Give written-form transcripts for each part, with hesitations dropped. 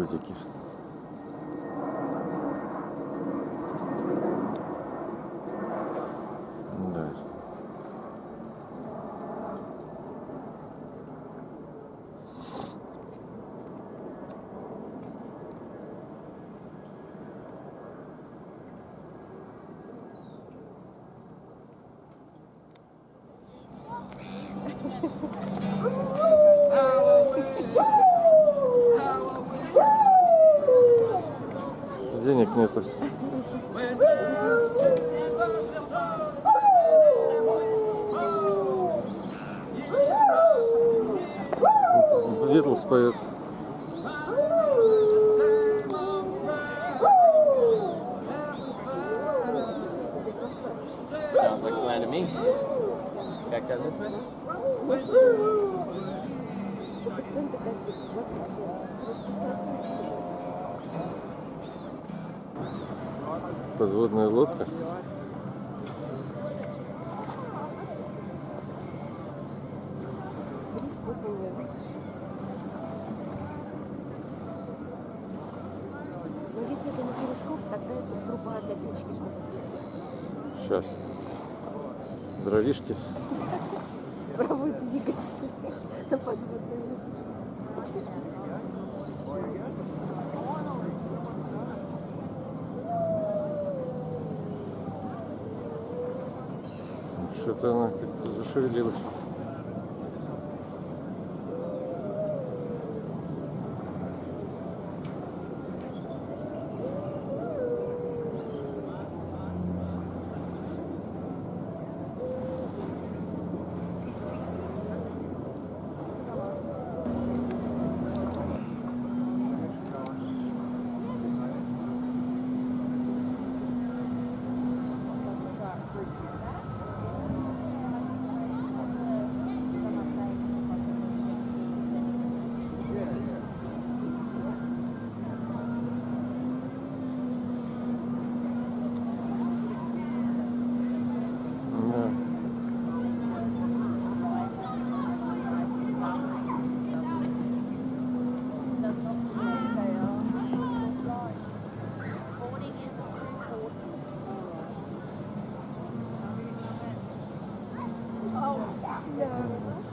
вертолетики. Да. Денег нету. Битлз поет. Sounds like a plan to me. Back down this way. Подводная лодка. Но если это не перископ, тогда это труба для печки, чтобы пить. Сейчас. Дровишки. Правый двигатель на подводной лодке. Что-то она как-то зашевелилась.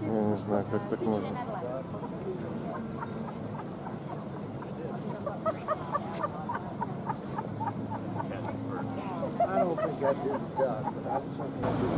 Я не знаю, как так можно. I don't think I did that, but I just think I did.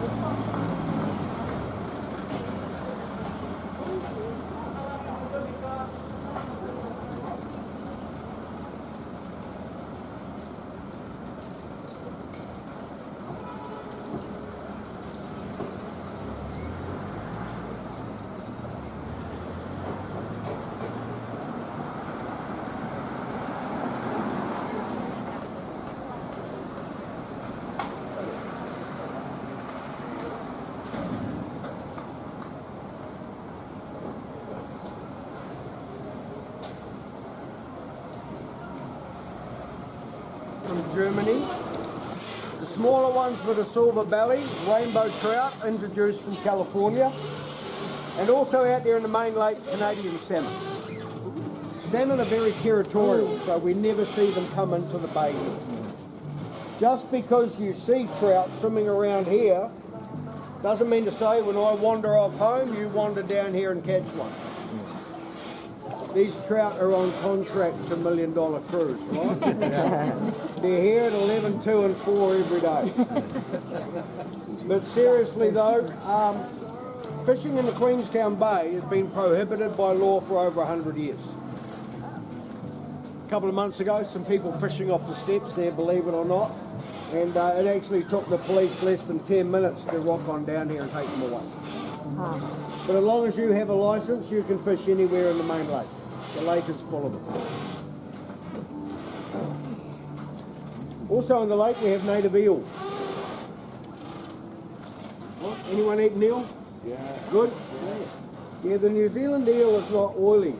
From Germany. The smaller ones with a silver belly, rainbow trout, introduced from California. And also out there in the main lake, Canadian salmon. Salmon are very territorial, so we never see them come into the bay here. Just because you see trout swimming around here, doesn't mean to say when I wander off home, you wander down here and catch one. These trout are on contract to $1 million cruise, right? They're here at 11, 2 and 4 every day. But seriously though, fishing in the Queenstown Bay has been prohibited by law for over 100 years. A couple of months ago, some people fishing off the steps there, believe it or not, and it actually took the police less than 10 minutes to rock on down here and take them away. But as long as you have a licence, you can fish anywhere in the main lake. The lake is full of them. Also in the lake we have native eel. What? Anyone eat eel? Yeah. Good? Yeah, the New Zealand eel is not oily.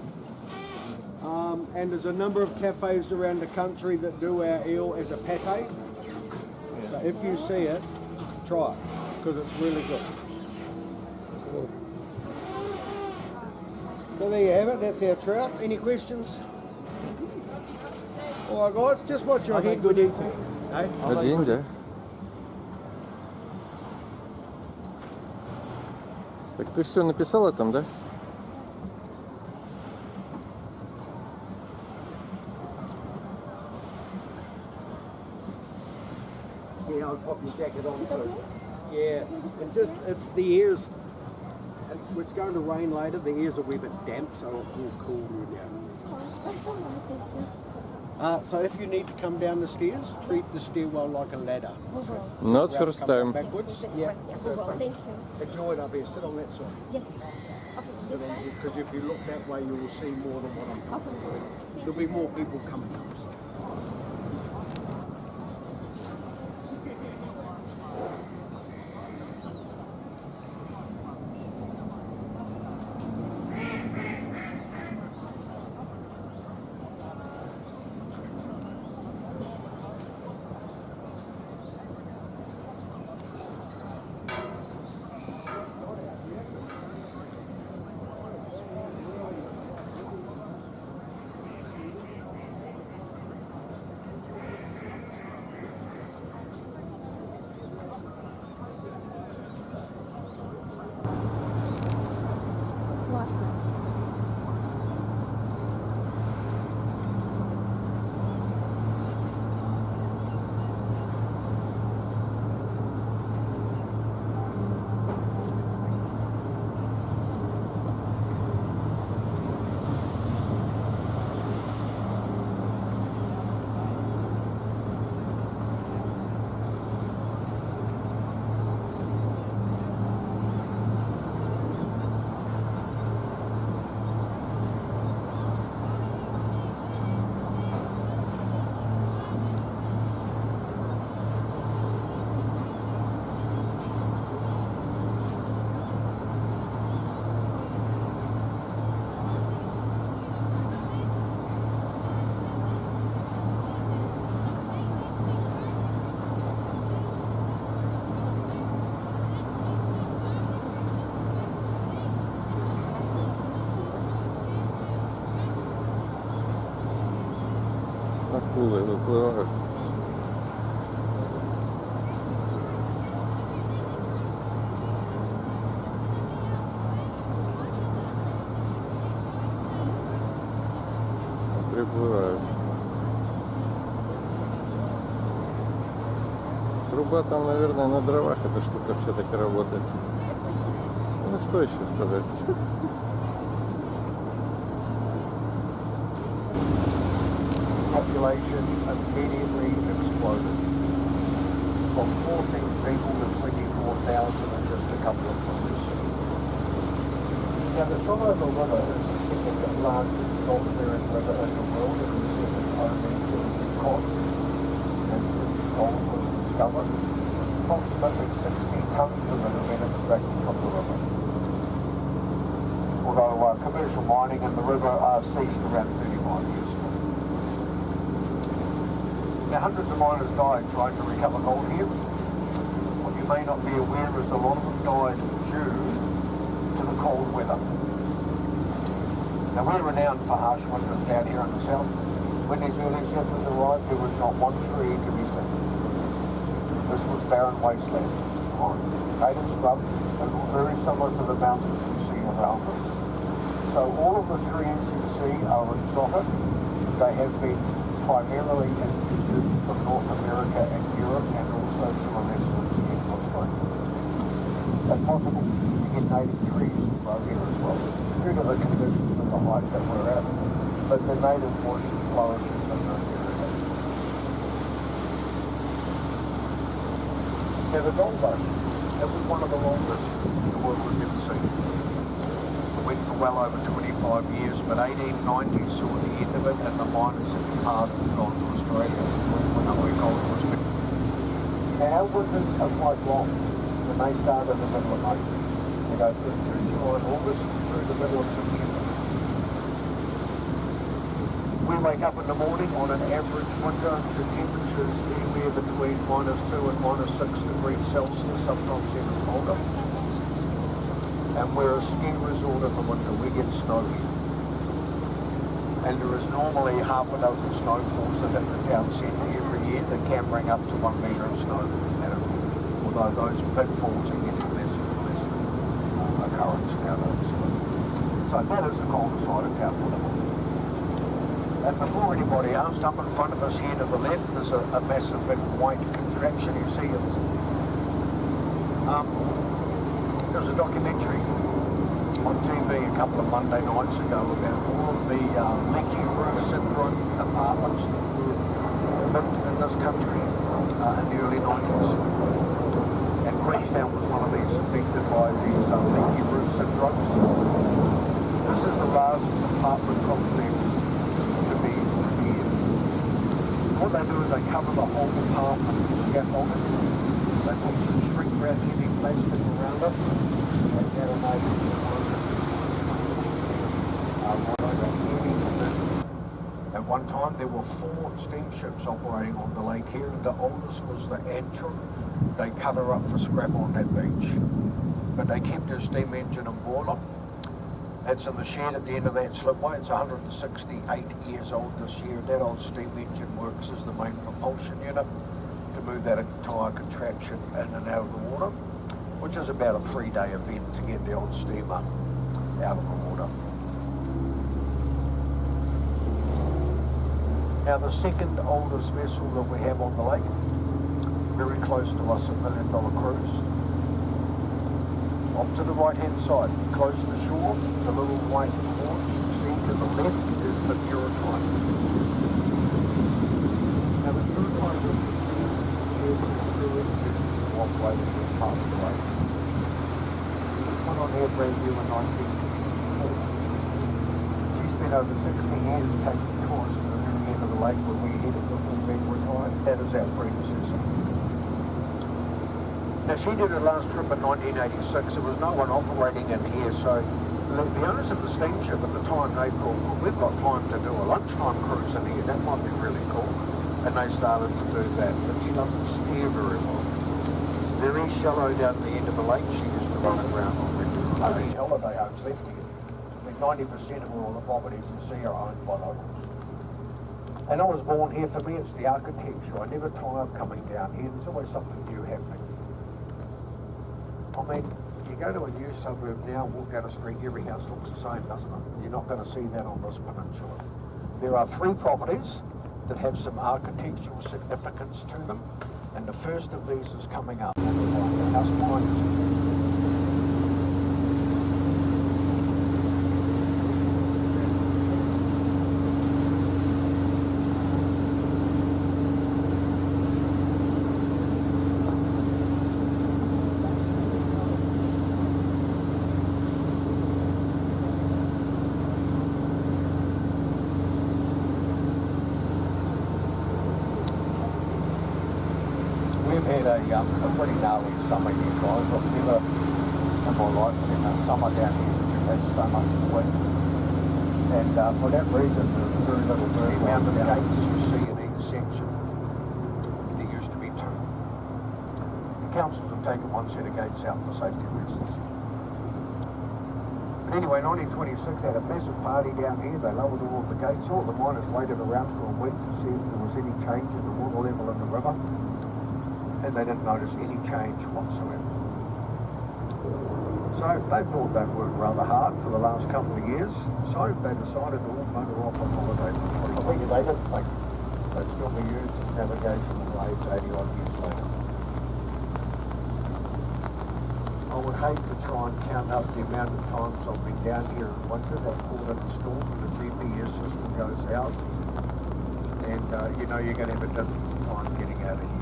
And there's a number of cafes around the country that do our eel as a pate. So if you see it, try it, because it's really good. So there you have it, that's our trout. Any questions? All right, guys, just watch your head with you. Hey? Один, да? Так ты все написала там, да? Yeah, I'll pop your jacket on too. Yeah, and just, it's the ears, it's going to rain later, the ears will be a bit damp, so it'll cool you down. So if you need to come down the stairs, treat the stairwell like a ladder. Not first Come time. backwards. Yeah, Thank you. enjoy it up here, sit on that side. Yes. Okay, this side? Because if you look that way, you will see more than what I'm talking about. There'll be more people coming up. So. Классно. Акулы выплывают. Приплывают. Труба там, наверное, на дровах эта штука все-таки работает. Ну что еще сказать? Population immediately exploded from 14 people to 24,000 in just a couple of months. Now the size of the river is the second largest gold-bearing river in the world and the second only to the continent. And since gold was discovered, approximately 60 tonnes of it have been extracted from the river. Although commercial mining in the river ceased around 35 years ago. Now, hundreds of miners died trying to recover gold here. What you may not be aware is a lot of them died due to the cold weather. Now, we're renowned for harsh winters down here in the south. When these early settlers arrived, there was not one tree to be seen. This was barren wasteland, native scrub, and very similar to the mountains we see around us. So all of the trees you see are exotic. They have been primarily introduced from North America and Europe and also to a lesser extent Australia. It's possible to get native trees to grow here as well, due to the conditions and the height that we're at, but the native bush flourishes in this area. Now the gold rush, it was one of the longest the world has ever seen. It went for well over 25 years, but 1890 saw the end of it and the miners had departed and gone to Australia where gold was made. Now our winters are quite long, and they start in the middle of May. They go through July and August through the middle of September. We wake up in the morning on an average winter, the temperatures anywhere between -2 and -6 degrees Celsius, sometimes even colder. And we're a ski resort in the winter, we get snow here. And there is normally half a dozen snowfalls that hit the town centre every year that can bring up to 1 metre of snow. Although those big falls are getting less and less occurrence nowadays. So that is the cold side of town. And before anybody asks, up in front of us here to the left, there's a massive big white contraption. You see it. There was a documentary on TV a couple of Monday nights ago about all of the leaky roof syndrome apartments that were built in this country in the early 90s. And Queenstown was one of these affected by these leaky roof syndromes. This is the largest apartment complex to be here. What they do is they cover the whole apartment with scaffolding. They put some shrink wrap heavy plastic around it, and that'll make it At one time there were 4 steamships operating on the lake here, and the oldest was the Antrim. They cut her up for scrap on that beach, but they kept her steam engine and boiler. It's in the shed at the end of that slipway. It's 168 years old this year. That old steam engine works as the main propulsion unit to move that entire contraption in and out of the water, which is about a 3-day event to get the old steamer out of the water. Now the second oldest vessel that we have on the lake, very close to us, $1 million cruise. Off to the right hand side, close to the shore, the little white horse you see to the left is the Eurotime. Now the Eurotime is walkway to this part of the lake. It was put on here brand new in 1940. She spent over 60 years taking tours to the very end of the lake where we headed before being retired. That is our predecessor. Now she did her last trip in 1986. There was no one operating in here, so the owners of the steamship at the time, they thought, well, we've got time to do a lunchtime cruise in here. That might be really cool. And they started to do that, but she doesn't steer very well. Very shallow down the end of the lake. She used to run around on regular only holiday homes left here. I mean, 90% of all the properties you see are owned by locals. And I was born here. For me, it's the architecture. I never tire of coming down here. There's always something new happening. I mean, you go to a new suburb now, walk down the street, every house looks the same, doesn't it? You're not going to see that on this peninsula. There are 3 properties that have some architectural significance to them, and the first of these is coming up. The house behind us. A pretty gnarly summer here, guys. I've never in my life seen a summer down here which has so much wind. And for that reason, there's very little bird. The amount of gates you see in each section, there used to be 2. The councils have taken 1 set of gates out for safety reasons. But anyway, 1926 had a massive party down here. They lowered all of the gates. All the miners waited around for a week to see if there was any change in the water level in the river. And they didn't notice any change whatsoever. So they thought that worked rather hard for the last couple of years, so they decided to all motor off on holiday for 20 years. They didn't think they'd still be used as navigation waves 80 odd years later. I would hate to try and count up the amount of times I've been down here in winter. They've called it a storm and the GPS system goes out, and you know you're going to have a difficult time getting out of here.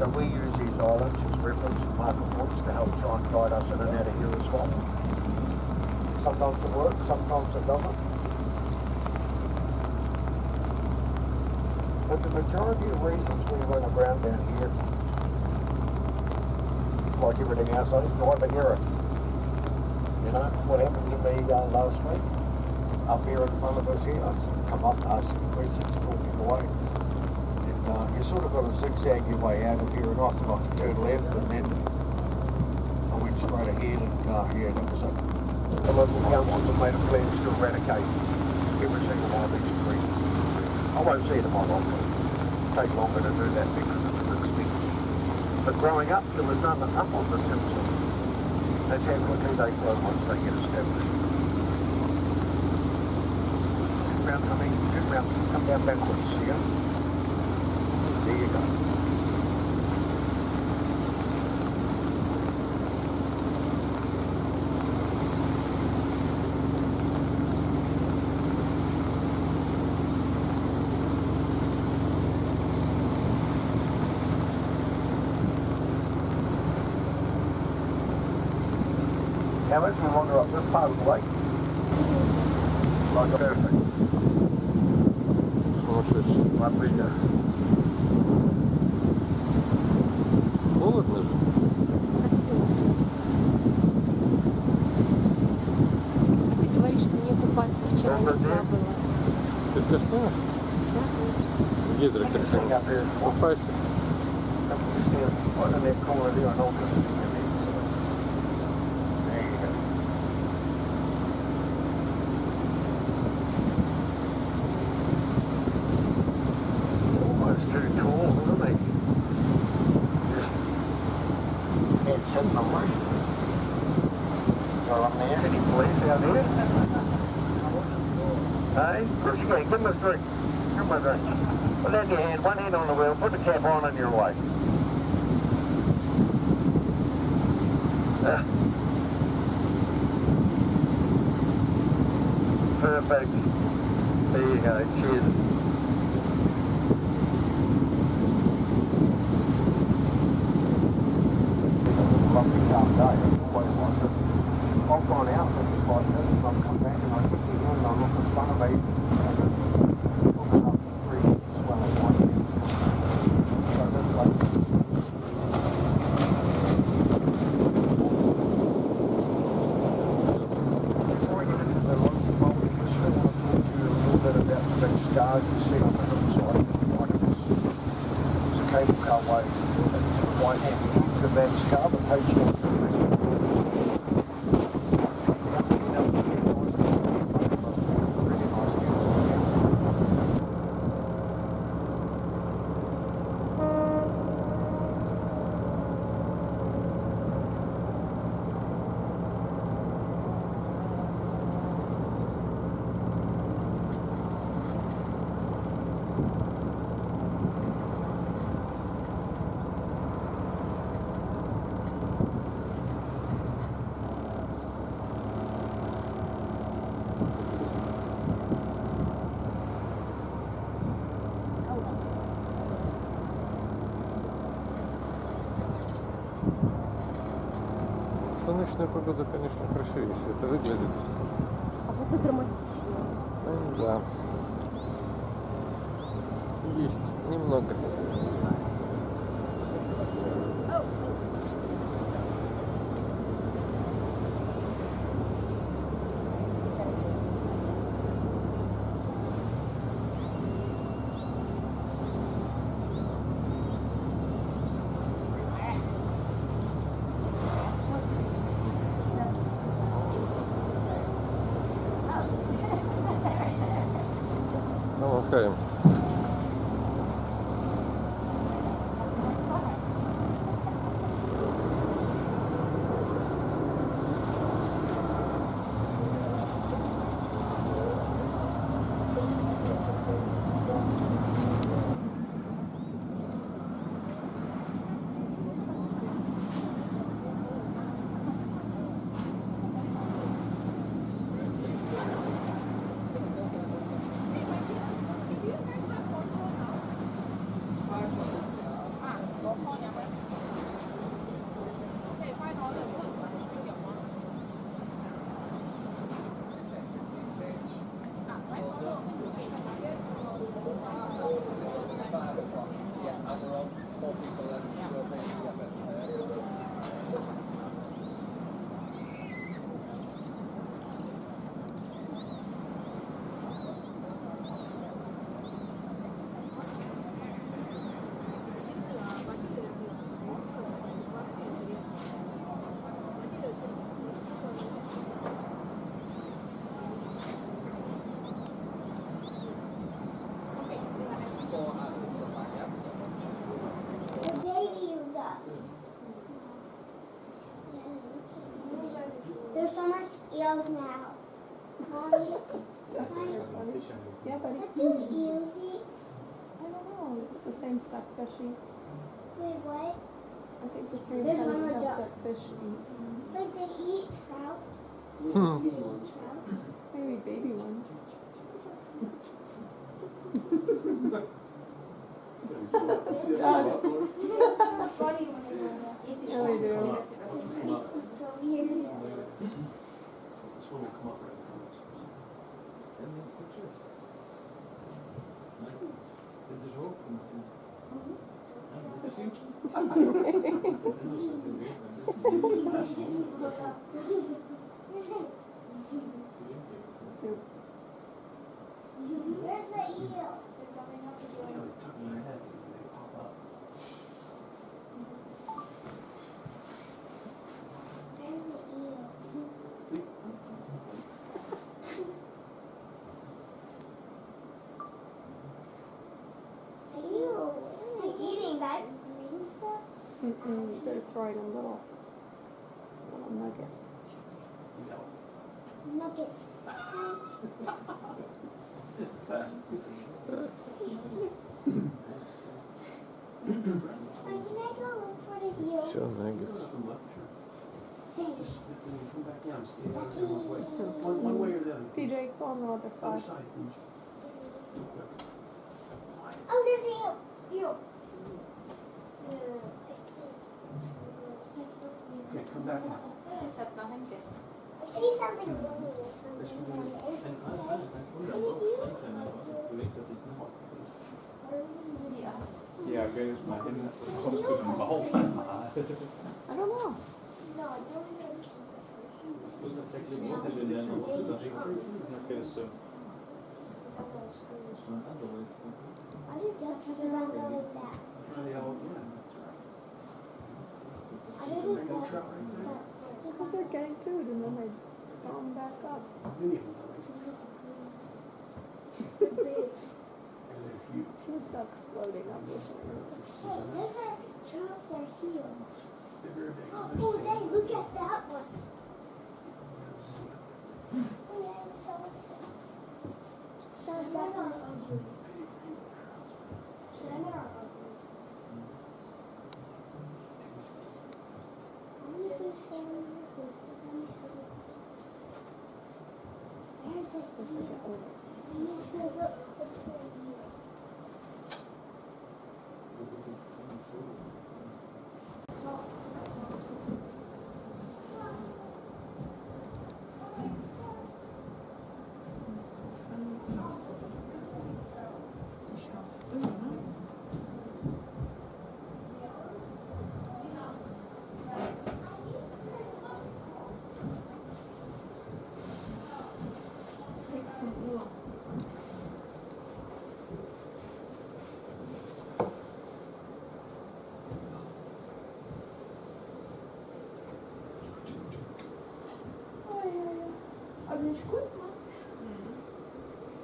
So we use these islands as reference and marker points to help try and guide us in and out of here as well. Sometimes it works, sometimes it doesn't. But the majority of reasons we run around down here, like everything else, I just drive an error. You know, that's what happened to me last week. Up here in front of us here, I come up, ask some questions, talking away. You sort of got to zigzag your way out of here, and I thought I could turn left, and then I went straight ahead, and yeah, that was it. The local council have made a plan to eradicate every every single one of these trees. I won't say tomorrow. It'll take longer to do that because of the expense. But growing up, there was none up on the Simpson. That's how quickly they grow once they get established. Turn round, come down backwards, see ya? There you go. Now as we wander up this part of the lake, like perfect. Сумасшедший. Отлично. Холодно же. Ты говоришь, что мне купаться вчера нельзя было. Ты в костюме? Да, конечно. Гидрокостюм. Купайся. What in that corner there, an old Hey, give me a drink. Give me a drink. Put that in your hand, one hand on the wheel, put the cap on and you're away. Perfect. There you go. Cheers. I've gone out for this like this and I've come back and I look in and I look in front of me and looking up the tree as well as one thing. So this way. Before I get into the local bulk, I still want to talk to you a little bit about the big scars you see on the hillside. Like it's a cable car way. It's quite handy. It's a bad scar, but hopefully Солнечная погода, конечно, красивее все это выглядит. А вот и драматичнее. Да. Есть немного. Махаем. eels now. Mommy, Yeah, buddy. what do eels eat? I don't know. It's the same stuff fish eat. Wait, what? I think the same There's kind one of more stuff duck. that fish eat. But they eat trout. They eat trout. Maybe baby ones. Funny when they go there. Yeah, they do. So weird. Where's the eel? They're coming up the door. Where's the eel? Are you eating that green stuff? They're throwing them little nuggets. Nuggets. Can I go look for the eel? Все, наггетс. Fish. One way or the other. PJ, go on the other Other side. side, please. Oh, there's the eel. Eel. Okay, come back now. I see something running or something. Ja, ik weet het, maar in komt het een bal van. I don't know. No, those are Dus dat zegt ze ook, dat je dan op de dag oké, zo. Why do ducks around go like that? Try the elephant. Why do ducks? Because they're getting food and then they throw them back up. Many of them. And they're huge. See the ducks floating up with them. Hey, those are trouts are heels. They're very big. Oh, dang, look at that one. Yes. Oh, yeah, it's so exciting. So that one ugly. Salmon are ugly. I wonder if it's salmon are ugly. Where's it? Just like an old. I need to look for a eel.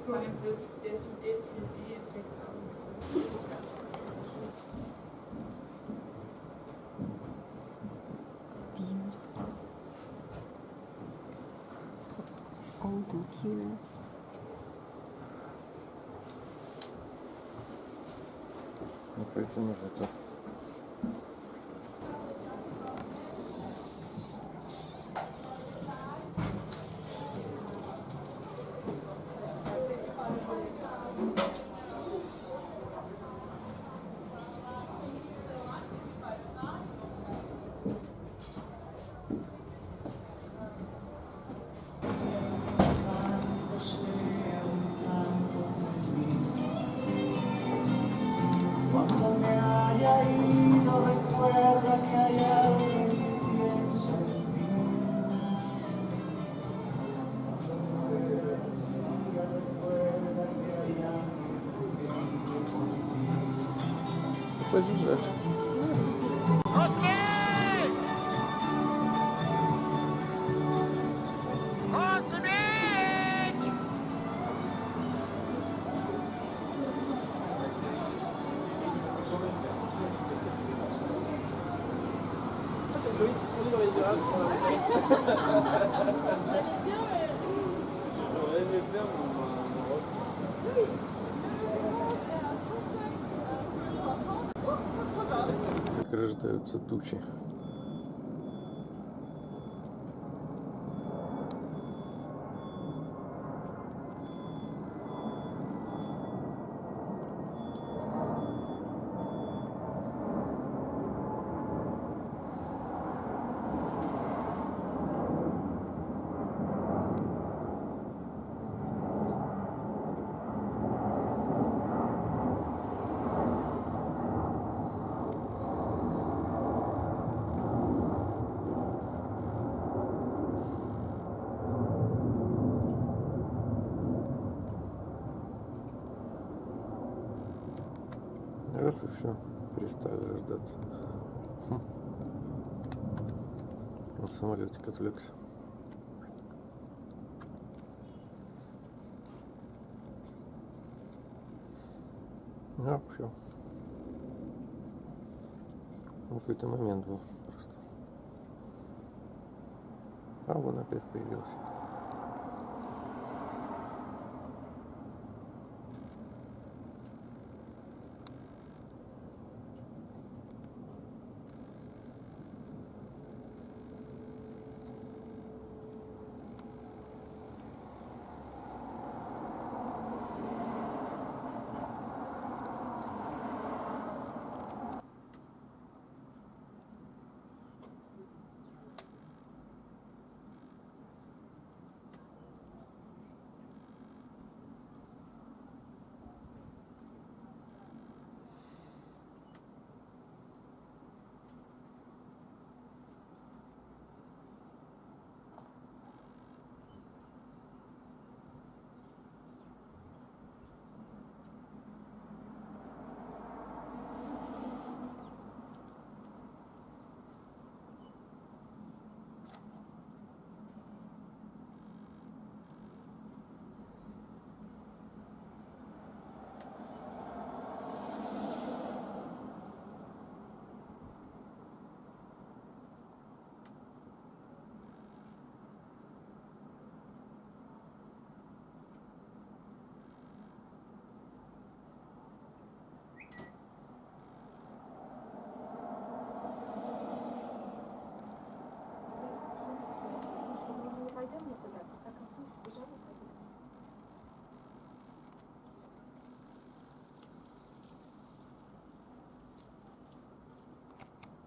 Maar dus dit effect aan. Beautiful. It's old and curious. Ну пойдем уже тут. Cuando me haya ido, recuerda que hay alguien que piensa en mí. Cuando muera un día, recuerda que hay alguien que vive por ti. Подъезжаешь. j'aurais dû apprendre. J'aurais aimé faire mon rock. Как рождаются тучи. Раз и все, перестали рождаться. На самолетик отвлекся. А, все. Какой-то момент был просто. А вон опять появился.